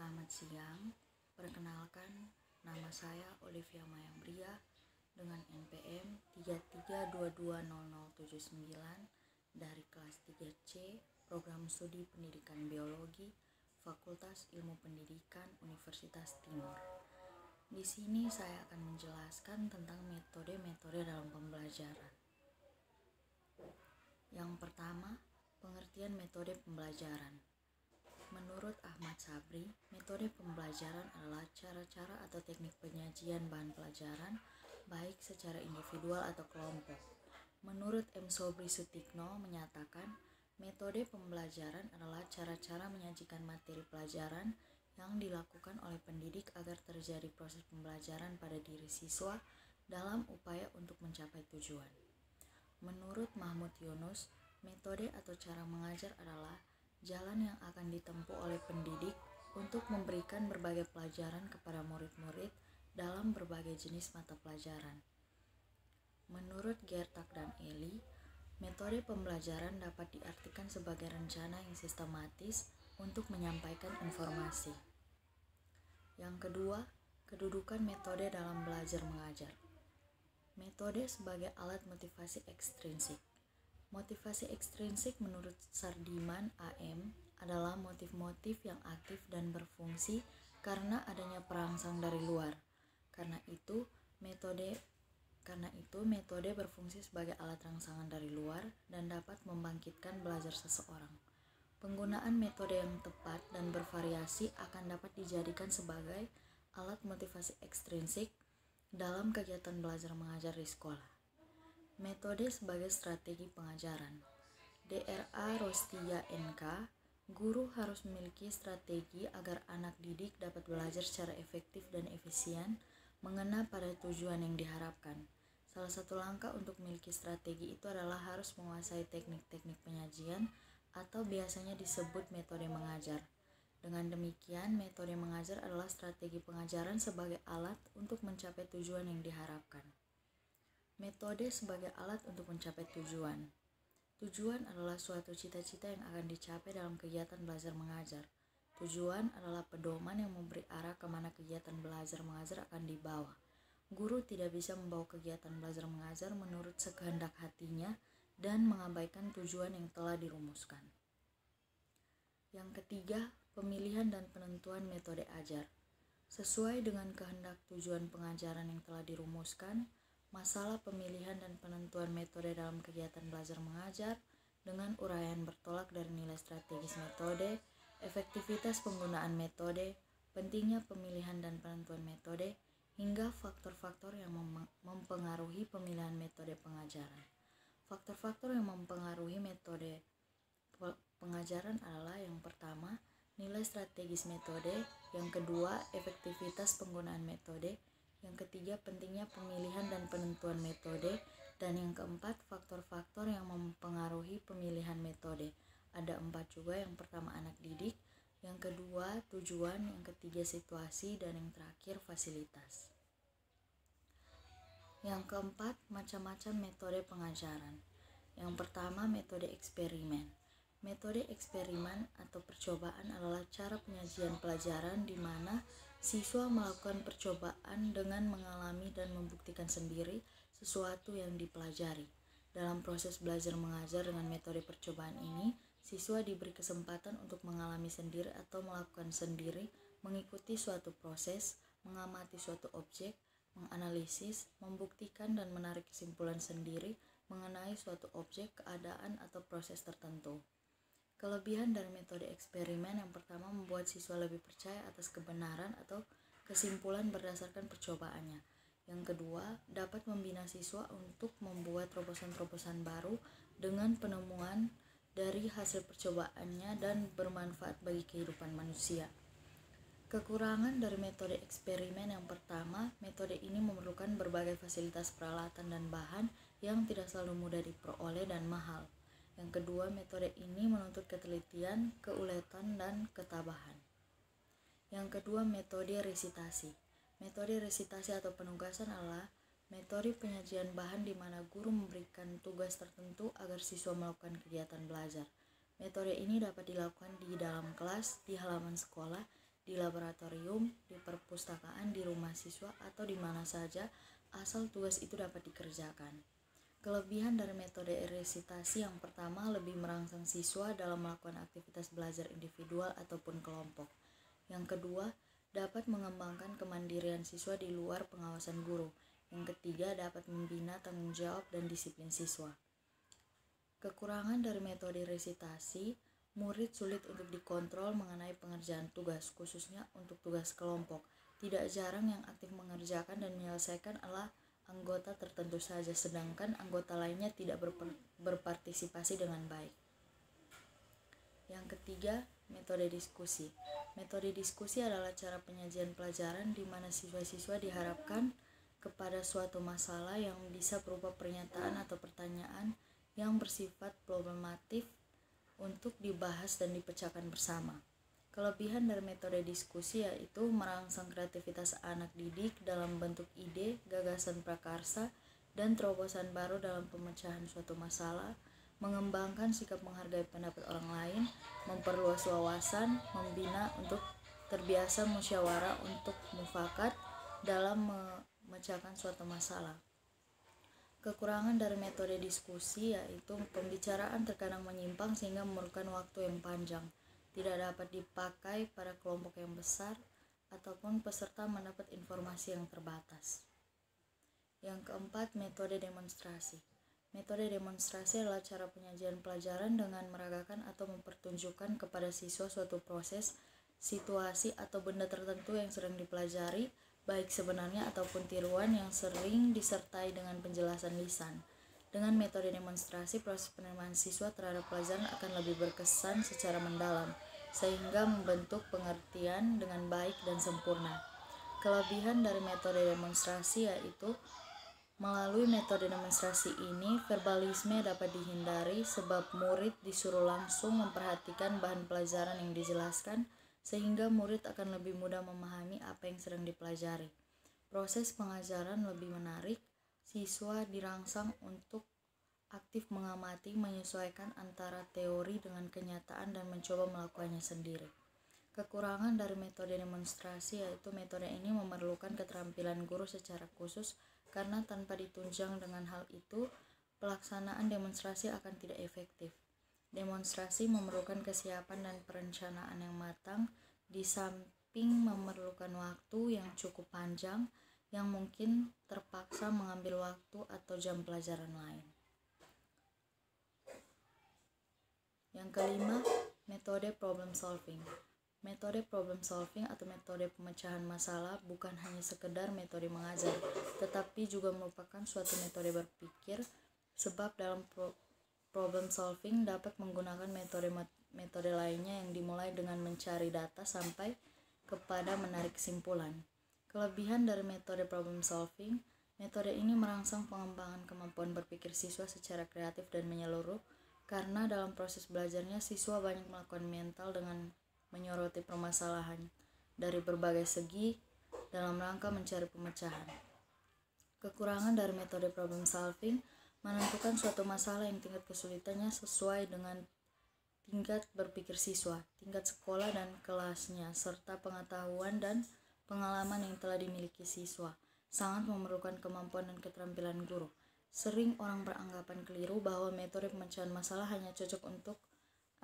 Selamat siang, perkenalkan nama saya Olivia Mayambria dengan NPM 33220079 dari kelas 3C Program Studi Pendidikan Biologi Fakultas Ilmu Pendidikan Universitas Timur. Di sini saya akan menjelaskan tentang metode-metode dalam pembelajaran. Yang pertama, pengertian metode pembelajaran. Menurut Ahmad Sabri, metode pembelajaran adalah cara-cara atau teknik penyajian bahan pelajaran, baik secara individual atau kelompok. Menurut M. Sobri Sutikno menyatakan, metode pembelajaran adalah cara-cara menyajikan materi pelajaran yang dilakukan oleh pendidik agar terjadi proses pembelajaran pada diri siswa dalam upaya untuk mencapai tujuan. Menurut Mahmud Yunus, metode atau cara mengajar adalah jalan yang akan ditempuh oleh pendidik untuk memberikan berbagai pelajaran kepada murid-murid dalam berbagai jenis mata pelajaran. Menurut Gertak dan Eli, metode pembelajaran dapat diartikan sebagai rencana yang sistematis untuk menyampaikan informasi. Yang kedua, kedudukan metode dalam belajar mengajar. Metode sebagai alat motivasi ekstrinsik. Motivasi ekstrinsik menurut Sardiman AM adalah motif-motif yang aktif dan berfungsi karena adanya perangsang dari luar. Karena itu metode berfungsi sebagai alat rangsangan dari luar dan dapat membangkitkan belajar seseorang. Penggunaan metode yang tepat dan bervariasi akan dapat dijadikan sebagai alat motivasi ekstrinsik dalam kegiatan belajar mengajar di sekolah. Metode sebagai strategi pengajaran. DRA Rostia NK, guru harus memiliki strategi agar anak didik dapat belajar secara efektif dan efisien mengena pada tujuan yang diharapkan. Salah satu langkah untuk memiliki strategi itu adalah harus menguasai teknik-teknik penyajian atau biasanya disebut metode mengajar. Dengan demikian, metode mengajar adalah strategi pengajaran sebagai alat untuk mencapai tujuan yang diharapkan. Metode sebagai alat untuk mencapai tujuan. Tujuan adalah suatu cita-cita yang akan dicapai dalam kegiatan belajar mengajar. Tujuan adalah pedoman yang memberi arah kemana kegiatan belajar mengajar akan dibawa. Guru tidak bisa membawa kegiatan belajar mengajar menurut sekehendak hatinya dan mengabaikan tujuan yang telah dirumuskan. Yang ketiga, pemilihan dan penentuan metode ajar. Sesuai dengan kehendak tujuan pengajaran yang telah dirumuskan, masalah pemilihan dan penentuan metode dalam kegiatan belajar mengajar dengan uraian bertolak dari nilai strategis metode, efektivitas penggunaan metode, pentingnya pemilihan dan penentuan metode, hingga faktor-faktor yang mempengaruhi pemilihan metode pengajaran. Faktor-faktor yang mempengaruhi metode pengajaran adalah yang pertama, nilai strategis metode, yang kedua, efektivitas penggunaan metode, yang ketiga, pentingnya pemilihan dan penentuan metode, dan yang keempat, faktor-faktor yang mempengaruhi pemilihan metode. Ada 4 juga, yang pertama anak didik, yang kedua tujuan, yang ketiga situasi, dan yang terakhir fasilitas. Yang keempat, macam-macam metode pengajaran. Yang pertama, metode eksperimen. Metode eksperimen atau percobaan adalah cara penyajian pelajaran di mana siswa melakukan percobaan dengan mengalami dan membuktikan sendiri sesuatu yang dipelajari. Dalam proses belajar mengajar dengan metode percobaan ini, siswa diberi kesempatan untuk mengalami sendiri atau melakukan sendiri, mengikuti suatu proses, mengamati suatu objek, menganalisis, membuktikan dan menarik kesimpulan sendiri mengenai suatu objek, keadaan atau proses tertentu. Kelebihan dari metode eksperimen yang pertama membuat siswa lebih percaya atas kebenaran atau kesimpulan berdasarkan percobaannya. Yang kedua, dapat membina siswa untuk membuat terobosan-terobosan baru dengan penemuan dari hasil percobaannya dan bermanfaat bagi kehidupan manusia. Kekurangan dari metode eksperimen yang pertama, metode ini memerlukan berbagai fasilitas peralatan dan bahan yang tidak selalu mudah diperoleh dan mahal. Yang kedua, metode ini menuntut ketelitian, keuletan, dan ketabahan. Yang kedua, metode resitasi. Metode resitasi atau penugasan adalah metode penyajian bahan di mana guru memberikan tugas tertentu agar siswa melakukan kegiatan belajar. Metode ini dapat dilakukan di dalam kelas, di halaman sekolah, di laboratorium, di perpustakaan, di rumah siswa, atau di mana saja, asal tugas itu dapat dikerjakan. Kelebihan dari metode resitasi yang pertama lebih merangsang siswa dalam melakukan aktivitas belajar individual ataupun kelompok. Yang kedua, dapat mengembangkan kemandirian siswa di luar pengawasan guru. Yang ketiga, dapat membina tanggung jawab dan disiplin siswa. Kekurangan dari metode resitasi, murid sulit untuk dikontrol mengenai pengerjaan tugas, khususnya untuk tugas kelompok. Tidak jarang yang aktif mengerjakan dan menyelesaikan adalah anggota tertentu saja, sedangkan anggota lainnya tidak berpartisipasi dengan baik. Yang ketiga, metode diskusi. Metode diskusi adalah cara penyajian pelajaran di mana siswa-siswa diharapkan kepada suatu masalah yang bisa berupa pernyataan atau pertanyaan yang bersifat problematif untuk dibahas dan dipecahkan bersama. Kelebihan dari metode diskusi yaitu merangsang kreativitas anak didik dalam bentuk ide, gagasan prakarsa, dan terobosan baru dalam pemecahan suatu masalah, mengembangkan sikap menghargai pendapat orang lain, memperluas wawasan, membina untuk terbiasa musyawarah untuk mufakat dalam memecahkan suatu masalah. Kekurangan dari metode diskusi yaitu pembicaraan terkadang menyimpang sehingga memerlukan waktu yang panjang, tidak dapat dipakai pada kelompok yang besar, ataupun peserta mendapat informasi yang terbatas. Yang keempat, metode demonstrasi. Metode demonstrasi adalah cara penyajian pelajaran dengan meragakan atau mempertunjukkan kepada siswa suatu proses, situasi, atau benda tertentu yang sedang dipelajari, baik sebenarnya ataupun tiruan yang sering disertai dengan penjelasan lisan. Dengan metode demonstrasi, proses penerimaan siswa terhadap pelajaran akan lebih berkesan secara mendalam, sehingga membentuk pengertian dengan baik dan sempurna. Kelebihan dari metode demonstrasi yaitu melalui metode demonstrasi ini, verbalisme dapat dihindari sebab murid disuruh langsung memperhatikan bahan pelajaran yang dijelaskan, sehingga murid akan lebih mudah memahami apa yang sedang dipelajari. Proses pengajaran lebih menarik, siswa dirangsang untuk aktif mengamati, menyesuaikan antara teori dengan kenyataan dan mencoba melakukannya sendiri. Kekurangan dari metode demonstrasi yaitu metode ini memerlukan keterampilan guru secara khusus karena tanpa ditunjang dengan hal itu, pelaksanaan demonstrasi akan tidak efektif. Demonstrasi memerlukan kesiapan dan perencanaan yang matang, di samping memerlukan waktu yang cukup panjang yang mungkin terpaksa mengambil waktu atau jam pelajaran lain. Yang kelima, metode problem solving. Metode problem solving atau metode pemecahan masalah bukan hanya sekedar metode mengajar, tetapi juga merupakan suatu metode berpikir, sebab dalam problem solving dapat menggunakan metode lainnya yang dimulai dengan mencari data sampai kepada menarik kesimpulan. Kelebihan dari metode problem solving, metode ini merangsang pengembangan kemampuan berpikir siswa secara kreatif dan menyeluruh, karena dalam proses belajarnya siswa banyak melakukan mental dengan menyoroti permasalahan dari berbagai segi dalam rangka mencari pemecahan. Kekurangan dari metode problem solving menentukan suatu masalah yang tingkat kesulitannya sesuai dengan tingkat berpikir siswa, tingkat sekolah dan kelasnya, serta pengetahuan dan pengalaman yang telah dimiliki siswa. Sangat memerlukan kemampuan dan keterampilan guru. Sering orang beranggapan keliru bahwa metode pemecahan masalah hanya cocok untuk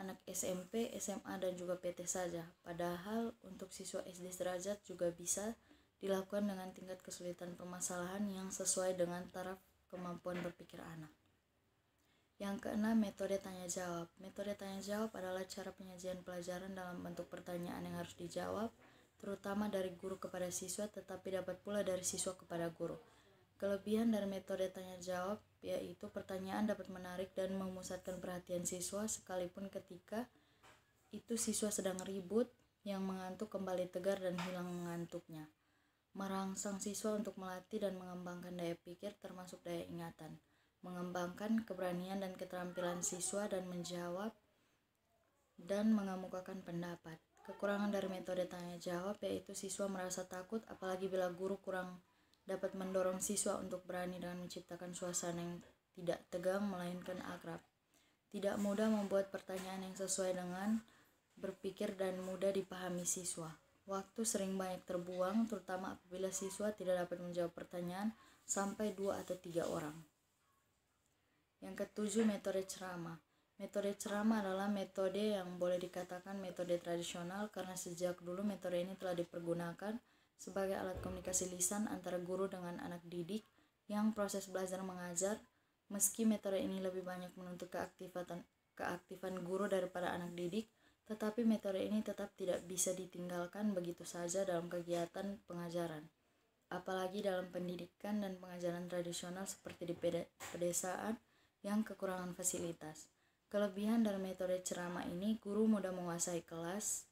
anak SMP, SMA, dan juga PT saja. Padahal untuk siswa SD sederajat juga bisa dilakukan dengan tingkat kesulitan permasalahan yang sesuai dengan taraf kemampuan berpikir anak. Yang keenam, metode tanya jawab. Metode tanya jawab adalah cara penyajian pelajaran dalam bentuk pertanyaan yang harus dijawab, terutama dari guru kepada siswa, tetapi dapat pula dari siswa kepada guru. Kelebihan dari metode tanya jawab yaitu pertanyaan dapat menarik dan memusatkan perhatian siswa sekalipun ketika itu siswa sedang ribut, yang mengantuk kembali tegar dan hilang mengantuknya. Merangsang siswa untuk melatih dan mengembangkan daya pikir termasuk daya ingatan, mengembangkan keberanian dan keterampilan siswa dan menjawab dan mengemukakan pendapat. Kekurangan dari metode tanya jawab yaitu siswa merasa takut, apalagi bila guru kurang dapat mendorong siswa untuk berani dengan menciptakan suasana yang tidak tegang melainkan akrab. Tidak mudah membuat pertanyaan yang sesuai dengan berpikir dan mudah dipahami siswa. Waktu sering banyak terbuang, terutama apabila siswa tidak dapat menjawab pertanyaan sampai 2 atau 3 orang. Yang ketujuh, metode ceramah. Metode ceramah adalah metode yang boleh dikatakan metode tradisional karena sejak dulu metode ini telah dipergunakan sebagai alat komunikasi lisan antara guru dengan anak didik yang proses belajar mengajar. Meski metode ini lebih banyak menuntut keaktifan guru daripada anak didik, tetapi metode ini tetap tidak bisa ditinggalkan begitu saja dalam kegiatan pengajaran, apalagi dalam pendidikan dan pengajaran tradisional seperti di pedesaan yang kekurangan fasilitas. Kelebihan dari metode ceramah ini, guru mudah menguasai kelas,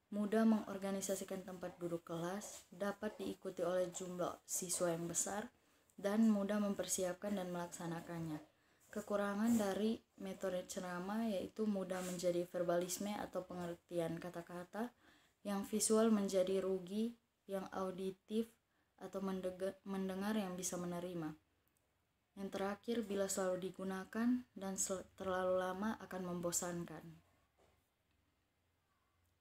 mudah mengorganisasikan tempat duduk kelas, dapat diikuti oleh jumlah siswa yang besar, dan mudah mempersiapkan dan melaksanakannya. Kekurangan dari metode ceramah yaitu mudah menjadi verbalisme atau pengertian kata-kata, yang visual menjadi rugi, yang auditif atau mendengar yang bisa menerima. Yang terakhir, bila selalu digunakan dan terlalu lama akan membosankan.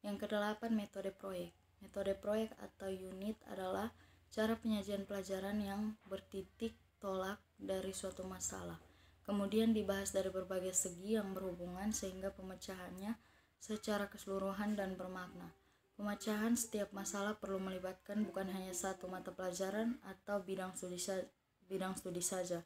Yang kedelapan, metode proyek. Metode proyek atau unit adalah cara penyajian pelajaran yang bertitik tolak dari suatu masalah, kemudian dibahas dari berbagai segi yang berhubungan sehingga pemecahannya secara keseluruhan dan bermakna. Pemecahan setiap masalah perlu melibatkan bukan hanya satu mata pelajaran atau bidang studi saja,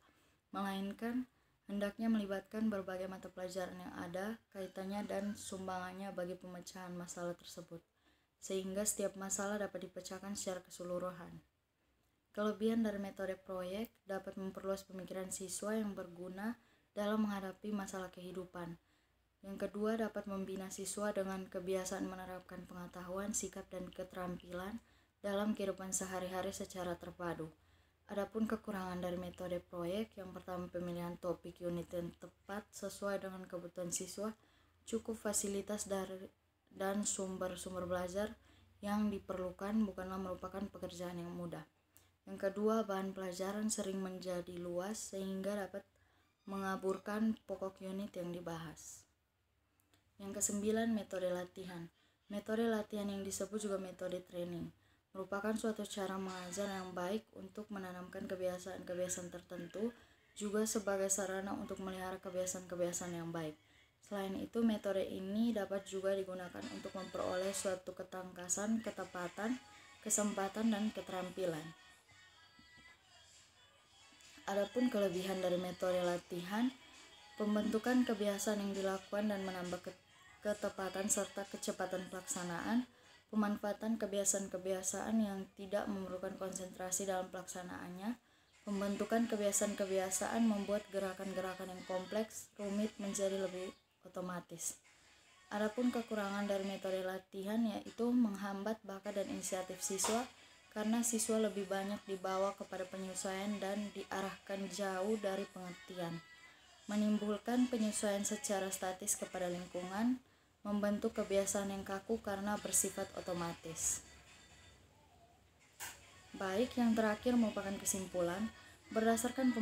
melainkan hendaknya melibatkan berbagai mata pelajaran yang ada kaitannya dan sumbangannya bagi pemecahan masalah tersebut, sehingga setiap masalah dapat dipecahkan secara keseluruhan. Kelebihan dari metode proyek dapat memperluas pemikiran siswa yang berguna dalam menghadapi masalah kehidupan. Yang kedua, dapat membina siswa dengan kebiasaan menerapkan pengetahuan, sikap, dan keterampilan dalam kehidupan sehari-hari secara terpadu. Adapun kekurangan dari metode proyek, yang pertama pemilihan topik unit yang tepat sesuai dengan kebutuhan siswa, cukup fasilitas dan sumber-sumber belajar yang diperlukan bukanlah merupakan pekerjaan yang mudah. Yang kedua, bahan pelajaran sering menjadi luas sehingga dapat mengaburkan pokok unit yang dibahas. Yang kesembilan, metode latihan. Metode latihan yang disebut juga metode training merupakan suatu cara mengajar yang baik untuk menanamkan kebiasaan-kebiasaan tertentu, juga sebagai sarana untuk melihara kebiasaan-kebiasaan yang baik. Selain itu, metode ini dapat juga digunakan untuk memperoleh suatu ketangkasan, ketepatan, kesempatan, dan keterampilan. Adapun kelebihan dari metode latihan, pembentukan kebiasaan yang dilakukan dan menambah ketepatan serta kecepatan pelaksanaan, pemanfaatan kebiasaan-kebiasaan yang tidak memerlukan konsentrasi dalam pelaksanaannya, pembentukan kebiasaan-kebiasaan membuat gerakan-gerakan yang kompleks, rumit menjadi lebih otomatis. Adapun kekurangan dari metode latihan yaitu menghambat bakat dan inisiatif siswa, karena siswa lebih banyak dibawa kepada penyesuaian dan diarahkan jauh dari pengertian, menimbulkan penyesuaian secara statis kepada lingkungan, membentuk kebiasaan yang kaku karena bersifat otomatis. Baik, yang terakhir merupakan kesimpulan. Berdasarkan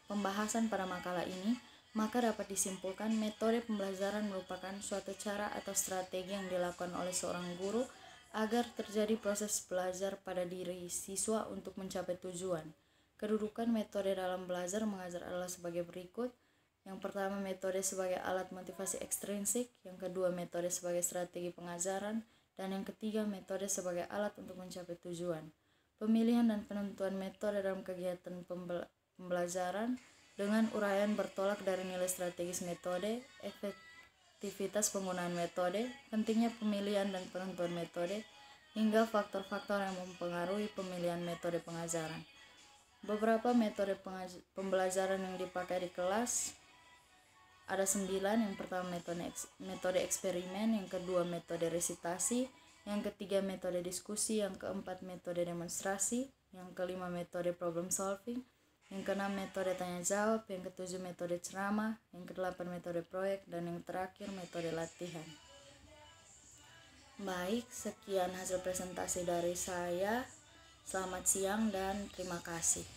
pembahasan pada makalah ini, maka dapat disimpulkan metode pembelajaran merupakan suatu cara atau strategi yang dilakukan oleh seorang guru agar terjadi proses belajar pada diri siswa untuk mencapai tujuan. Kedudukan metode dalam belajar mengajar adalah sebagai berikut. Yang pertama, metode sebagai alat motivasi ekstrinsik. Yang kedua, metode sebagai strategi pengajaran. Dan yang ketiga, metode sebagai alat untuk mencapai tujuan. Pemilihan dan penentuan metode dalam kegiatan pembelajaran dengan uraian bertolak dari nilai strategis metode, efektivitas penggunaan metode, pentingnya pemilihan dan penentuan metode, hingga faktor-faktor yang mempengaruhi pemilihan metode pengajaran. Beberapa metode pembelajaran yang dipakai di kelas ada 9. Yang pertama metode eksperimen, yang kedua metode resitasi, yang ketiga metode diskusi, yang keempat metode demonstrasi, yang kelima metode problem solving, yang keenam metode tanya jawab, yang ketujuh metode ceramah, yang kedelapan metode proyek, dan yang terakhir metode latihan. Baik, sekian hasil presentasi dari saya. Selamat siang dan terima kasih.